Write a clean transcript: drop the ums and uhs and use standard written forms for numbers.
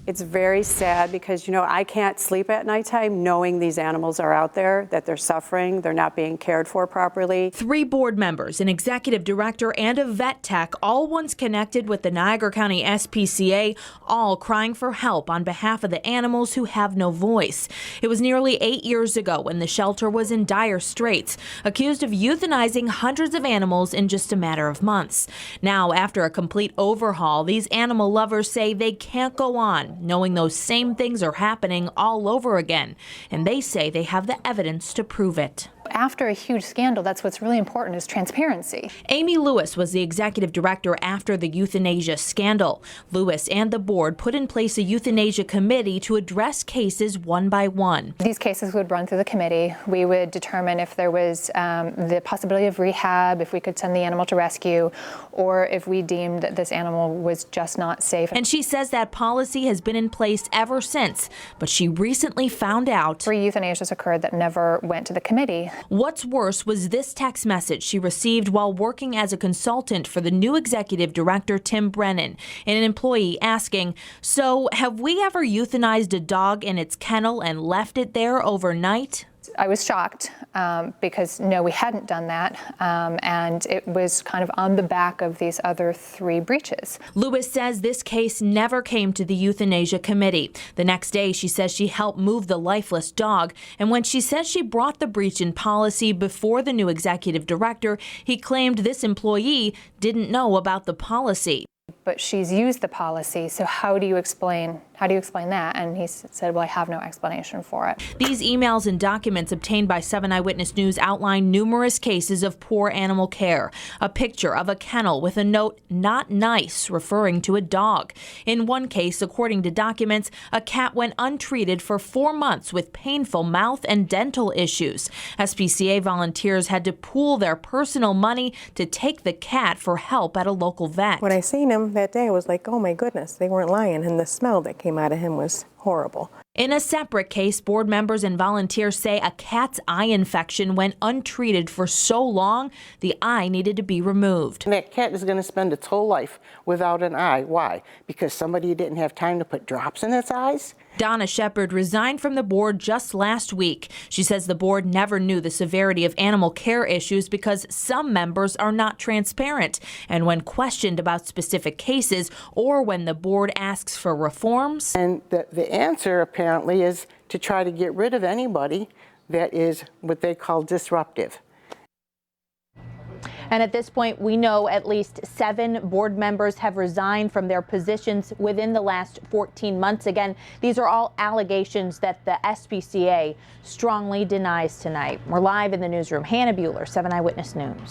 It's very sad because, you know, I can't sleep at nighttime knowing these animals are out there, that they're suffering, they're not being cared for properly. 3 board members, an executive director, and a vet tech, all once connected with the Niagara County SPCA, all crying for help on behalf of the animals who have no voice. It was nearly 8 years ago when the shelter was in dire straits, accused of euthanizing hundreds of animals in just a matter of months. Now, after a complete overhaul, these animal lovers say they can't go on knowing those same things are happening all over again, and they say they have the evidence to prove it. After a huge scandal, that's what's really important, is transparency. Amy Lewis was the executive director after the euthanasia scandal. Lewis and the board put in place a euthanasia committee to address cases one by one. These cases would run through the committee. We would determine if there was the possibility of rehab, if we could send the animal to rescue, or if we deemed that this animal was just not safe. And she says that policy has been in place ever since, but she recently found out 3 euthanasias occurred that never went to the committee. What's worse was this text message she received while working as a consultant for the new executive director, Tim Brennan, and an employee asking, "So have we ever euthanized a dog in its kennel and left it there overnight?" I was shocked because no, we hadn't done that, and it was kind of on the back of these other 3 breaches. Lewis says this case never came to the euthanasia committee. The next day, she says she helped move the lifeless dog, and when she says she brought the breach in policy before the new executive director, he claimed this employee didn't know about the policy. But she's used the policy, so how do you explain that? And he said, well, I have no explanation for it. These emails and documents obtained by 7 Eyewitness News outline numerous cases of poor animal care. A picture of a kennel with a note, "Not nice," referring to a dog. In one case, according to documents, a cat went untreated for 4 months with painful mouth and dental issues. SPCA volunteers had to pool their personal money to take the cat for help at a local vet. When I seen him that day, I was like, oh my goodness, they weren't lying, and the smell that came out of him was horrible. In a separate case, board members and volunteers say a cat's eye infection went untreated for so long, the eye needed to be removed. And that cat is going to spend its whole life without an eye. Why? Because somebody didn't have time to put drops in its eyes? Donna Shepard resigned from the board just last week. She says the board never knew the severity of animal care issues because some members are not transparent. And when questioned about specific cases or when the board asks for reforms. And the answer apparently is to try to get rid of anybody that is what they call disruptive. And at this point, we know at least 7 board members have resigned from their positions within the last 14 months. Again, these are all allegations that the SPCA strongly denies tonight. We're live in the newsroom. Hannah Buehler, 7 Eyewitness News.